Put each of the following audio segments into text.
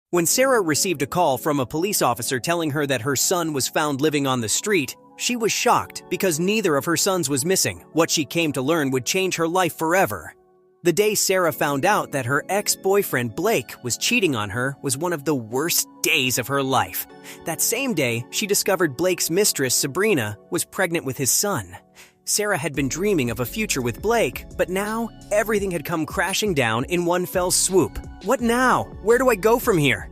When Sarah received a call from a police officer telling her that her son was found living on the street, she was shocked because neither of her sons was missing. What she came to learn would change her life forever. The day Sarah found out that her ex-boyfriend Blake was cheating on her was one of the worst days of her life. That same day, she discovered Blake's mistress, Sabrina, was pregnant with his son. Sarah had been dreaming of a future with Blake, but now everything had come crashing down in one fell swoop. What now? Where do I go from here?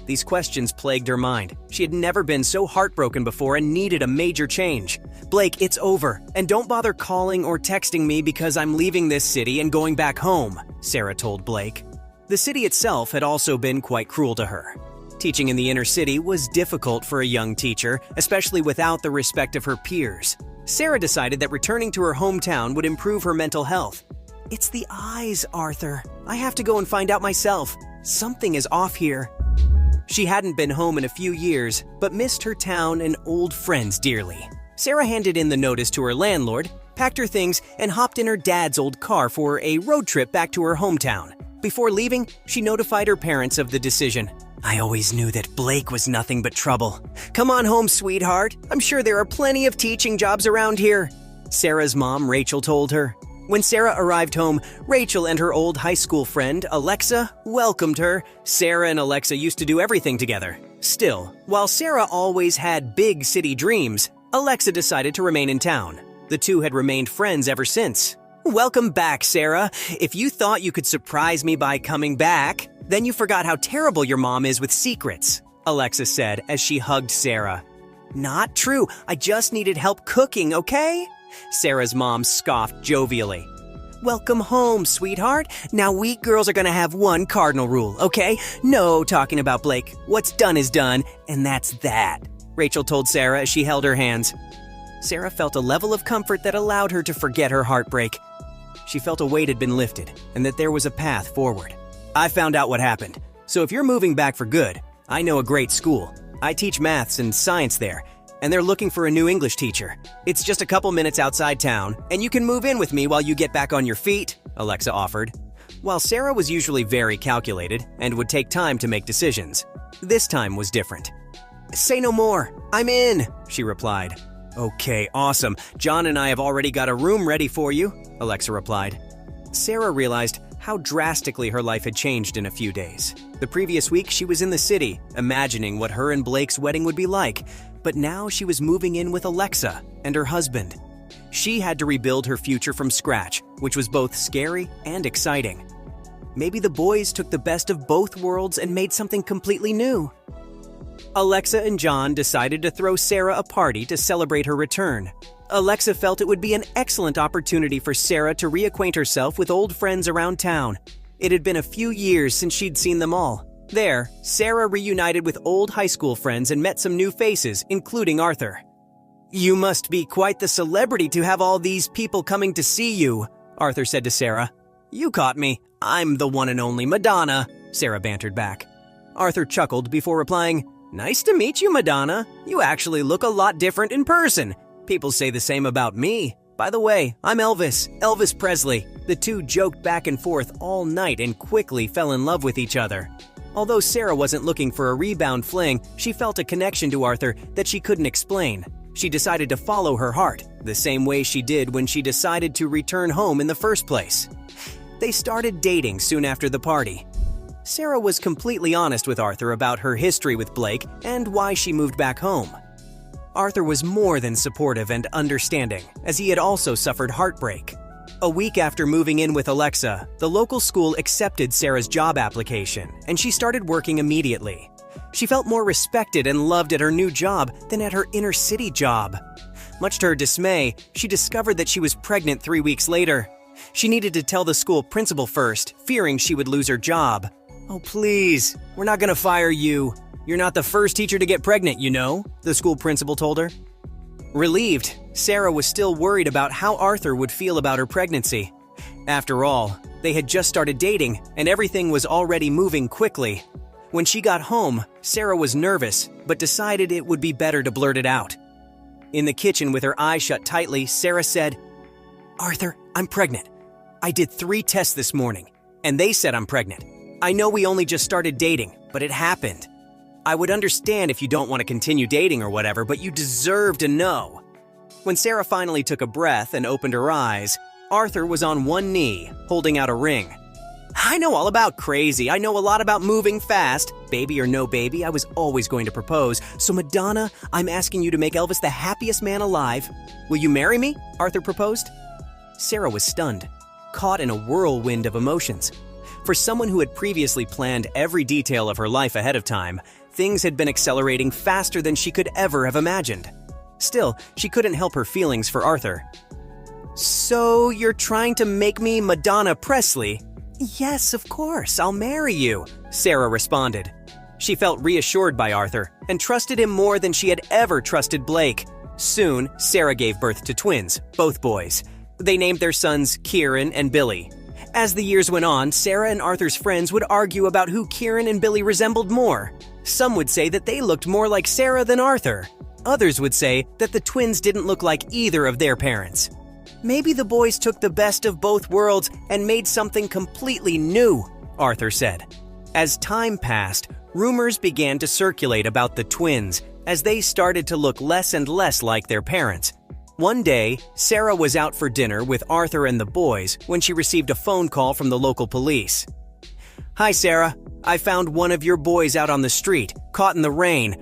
These questions plagued her mind. She had never been so heartbroken before and needed a major change. Blake, it's over, and don't bother calling or texting me because I'm leaving this city and going back home, Sarah told Blake. The city itself had also been quite cruel to her. Teaching in the inner city was difficult for a young teacher, especially without the respect of her peers. Sarah decided that returning to her hometown would improve her mental health. It's the eyes, Arthur. I have to go and find out myself. Something is off here. She hadn't been home in a few years, but missed her town and old friends dearly. Sarah handed in the notice to her landlord, packed her things, and hopped in her dad's old car for a road trip back to her hometown. Before leaving, she notified her parents of the decision. I always knew that Blake was nothing but trouble. Come on home, sweetheart. I'm sure there are plenty of teaching jobs around here, Sarah's mom, Rachel, told her. When Sarah arrived home, Rachel and her old high school friend, Alexa, welcomed her. Sarah and Alexa used to do everything together. Still, while Sarah always had big city dreams, Alexa decided to remain in town. The two had remained friends ever since. Welcome back, Sarah. If you thought you could surprise me by coming back, then you forgot how terrible your mom is with secrets, Alexa said as she hugged Sarah. Not true. I just needed help cooking, okay? Sarah's mom scoffed jovially. Welcome home, sweetheart. Now we girls are gonna have one cardinal rule, okay? No talking about Blake. What's done is done, and that's that, Rachel told Sarah as she held her hands. Sarah felt a level of comfort that allowed her to forget her heartbreak. She felt a weight had been lifted and that there was a path forward. I found out what happened, so if you're moving back for good, I know a great school. I teach maths and science there, and they're looking for a new English teacher. It's just a couple minutes outside town, and you can move in with me while you get back on your feet, Alexa offered. While Sarah was usually very calculated and would take time to make decisions, this time was different. Say no more. I'm in, she replied. Okay, awesome. John and I have already got a room ready for you, Alexa replied. Sarah realized how drastically her life had changed in a few days. The previous week, she was in the city, imagining what her and Blake's wedding would be like, but now she was moving in with Alexa and her husband. She had to rebuild her future from scratch, which was both scary and exciting. Maybe the boys took the best of both worlds and made something completely new. Alexa and John decided to throw Sarah a party to celebrate her return. Alexa felt it would be an excellent opportunity for Sarah to reacquaint herself with old friends around town. It had been a few years since she'd seen them all. There, Sarah reunited with old high school friends and met some new faces, including Arthur. You must be quite the celebrity to have all these people coming to see you, Arthur said to Sarah. You caught me. I'm the one and only Madonna, Sarah bantered back. Arthur chuckled before replying, Nice to meet you, Madonna. You actually look a lot different in person. People say the same about me. By the way, I'm Elvis Presley. The two joked back and forth all night and quickly fell in love with each other. Although Sarah wasn't looking for a rebound fling, she felt a connection to Arthur that she couldn't explain. She decided to follow her heart, the same way she did when she decided to return home in the first place. They started dating soon after the party. Sarah was completely honest with Arthur about her history with Blake and why she moved back home. Arthur was more than supportive and understanding, as he had also suffered heartbreak. A week after moving in with Alexa, the local school accepted Sarah's job application, and she started working immediately. She felt more respected and loved at her new job than at her inner city job. Much to her dismay, she discovered that she was pregnant 3 weeks later. She needed to tell the school principal first, fearing she would lose her job. Oh, please, we're not gonna fire you. You're not the first teacher to get pregnant, you know, the school principal told her. Relieved, Sarah was still worried about how Arthur would feel about her pregnancy. After all, they had just started dating, and everything was already moving quickly. When she got home, Sarah was nervous, but decided it would be better to blurt it out. In the kitchen with her eyes shut tightly, Sarah said, Arthur, I'm pregnant. I did 3 tests this morning, and they said I'm pregnant. I know we only just started dating, but it happened. I would understand if you don't want to continue dating or whatever, but you deserve to know." When Sarah finally took a breath and opened her eyes, Arthur was on one knee, holding out a ring. "I know all about crazy. I know a lot about moving fast. Baby or no baby, I was always going to propose. So Madonna, I'm asking you to make Elvis the happiest man alive. Will you marry me?" Arthur proposed. Sarah was stunned, caught in a whirlwind of emotions. For someone who had previously planned every detail of her life ahead of time, things had been accelerating faster than she could ever have imagined. Still, she couldn't help her feelings for Arthur. "So you're trying to make me Madonna Presley?" "Yes, of course, I'll marry you," Sarah responded. She felt reassured by Arthur and trusted him more than she had ever trusted Blake. Soon, Sarah gave birth to twins, both boys. They named their sons Kieran and Billy. As the years went on, Sarah and Arthur's friends would argue about who Kieran and Billy resembled more. Some would say that they looked more like Sarah than Arthur. Others would say that the twins didn't look like either of their parents. "Maybe the boys took the best of both worlds and made something completely new," Arthur said. As time passed, rumors began to circulate about the twins as they started to look less and less like their parents. One day, Sarah was out for dinner with Arthur and the boys when she received a phone call from the local police. "Hi, Sarah. I found one of your boys out on the street, caught in the rain.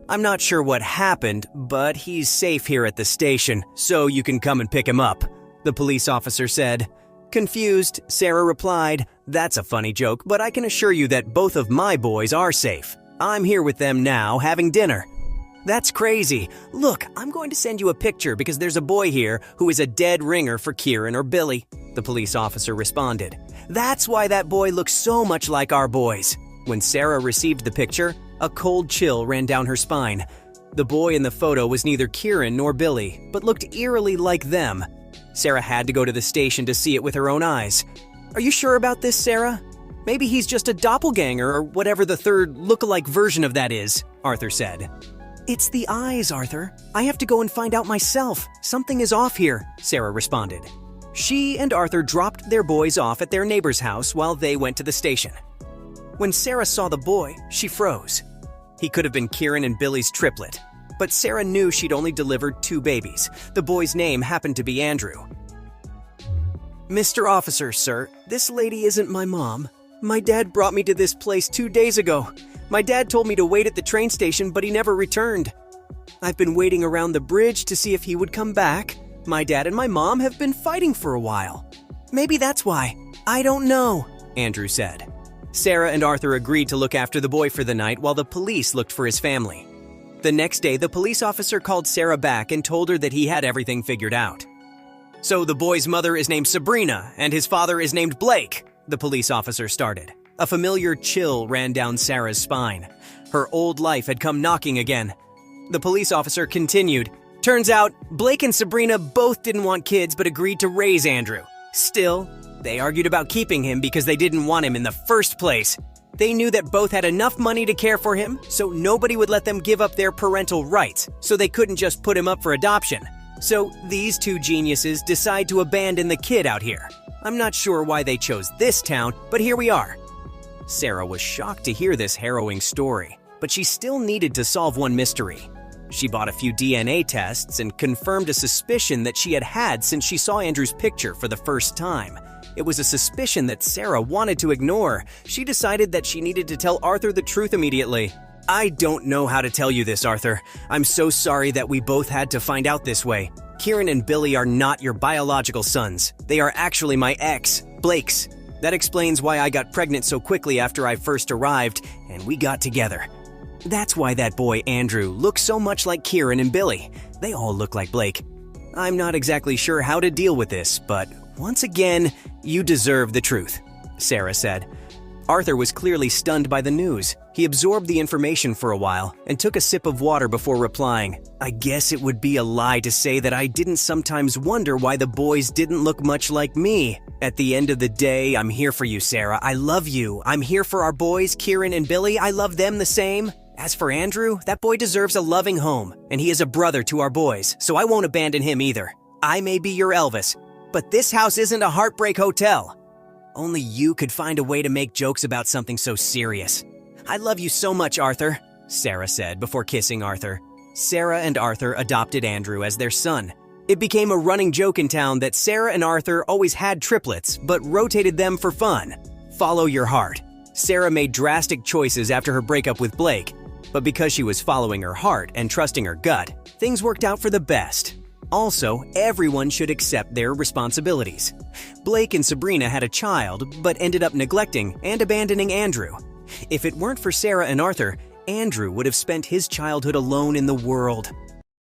I'm not sure what happened, but he's safe here at the station, so you can come and pick him up," the police officer said. Confused, Sarah replied, "That's a funny joke, but I can assure you that both of my boys are safe. I'm here with them now, having dinner." "That's crazy. Look, I'm going to send you a picture because there's a boy here who is a dead ringer for Kieran or Billy," the police officer responded. "That's why that boy looks so much like our boys." When Sarah received the picture, a cold chill ran down her spine. The boy in the photo was neither Kieran nor Billy, but looked eerily like them. Sarah had to go to the station to see it with her own eyes. "Are you sure about this, Sarah? Maybe he's just a doppelganger or whatever the third lookalike version of that is," Arthur said. "It's the eyes, Arthur. I have to go and find out myself. Something is off here," Sarah responded. She and Arthur dropped their boys off at their neighbor's house while they went to the station. When Sarah saw the boy, she froze. He could have been Kieran and Billy's triplet, but Sarah knew she'd only delivered 2 babies. The boy's name happened to be Andrew. "Mr. Officer, sir, this lady isn't my mom. My dad brought me to this place 2 days ago. My dad told me to wait at the train station, but he never returned. I've been waiting around the bridge to see if he would come back. My dad and my mom have been fighting for a while. Maybe that's why. I don't know," Andrew said. Sarah and Arthur agreed to look after the boy for the night while the police looked for his family. The next day, the police officer called Sarah back and told her that he had everything figured out. "So the boy's mother is named Sabrina and his father is named Blake," the police officer started. A familiar chill ran down Sarah's spine. Her old life had come knocking again. The police officer continued, "Turns out, Blake and Sabrina both didn't want kids but agreed to raise Andrew. Still, they argued about keeping him because they didn't want him in the first place. They knew that both had enough money to care for him, so nobody would let them give up their parental rights, so they couldn't just put him up for adoption. So these 2 geniuses decide to abandon the kid out here. I'm not sure why they chose this town, but here we are." Sarah was shocked to hear this harrowing story, but she still needed to solve one mystery. She bought a few DNA tests and confirmed a suspicion that she had had since she saw Andrew's picture for the first time. It was a suspicion that Sarah wanted to ignore. She decided that she needed to tell Arthur the truth immediately. "I don't know how to tell you this, Arthur. I'm so sorry that we both had to find out this way. Kieran and Billy are not your biological sons. They are actually my ex, Blake's. That explains why I got pregnant so quickly after I first arrived, and we got together. That's why that boy, Andrew, looks so much like Kieran and Billy. They all look like Blake. I'm not exactly sure how to deal with this, but once again, you deserve the truth," Sarah said. Arthur was clearly stunned by the news. He absorbed the information for a while and took a sip of water before replying, "I guess it would be a lie to say that I didn't sometimes wonder why the boys didn't look much like me. At the end of the day, I'm here for you, Sarah. I love you. I'm here for our boys, Kieran and Billy. I love them the same. As for Andrew, that boy deserves a loving home, and he is a brother to our boys, so I won't abandon him either. I may be your Elvis, but this house isn't a heartbreak hotel. Only you could find a way to make jokes about something so serious. "I love you so much, Arthur," Sarah said before kissing Arthur. Sarah and Arthur adopted Andrew as their son. It became a running joke in town that Sarah and Arthur always had triplets, but rotated them for fun. Follow your heart. Sarah made drastic choices after her breakup with Blake, but because she was following her heart and trusting her gut, things worked out for the best. Also, everyone should accept their responsibilities. Blake and Sabrina had a child, but ended up neglecting and abandoning Andrew. If it weren't for Sarah and Arthur, Andrew would have spent his childhood alone in the world.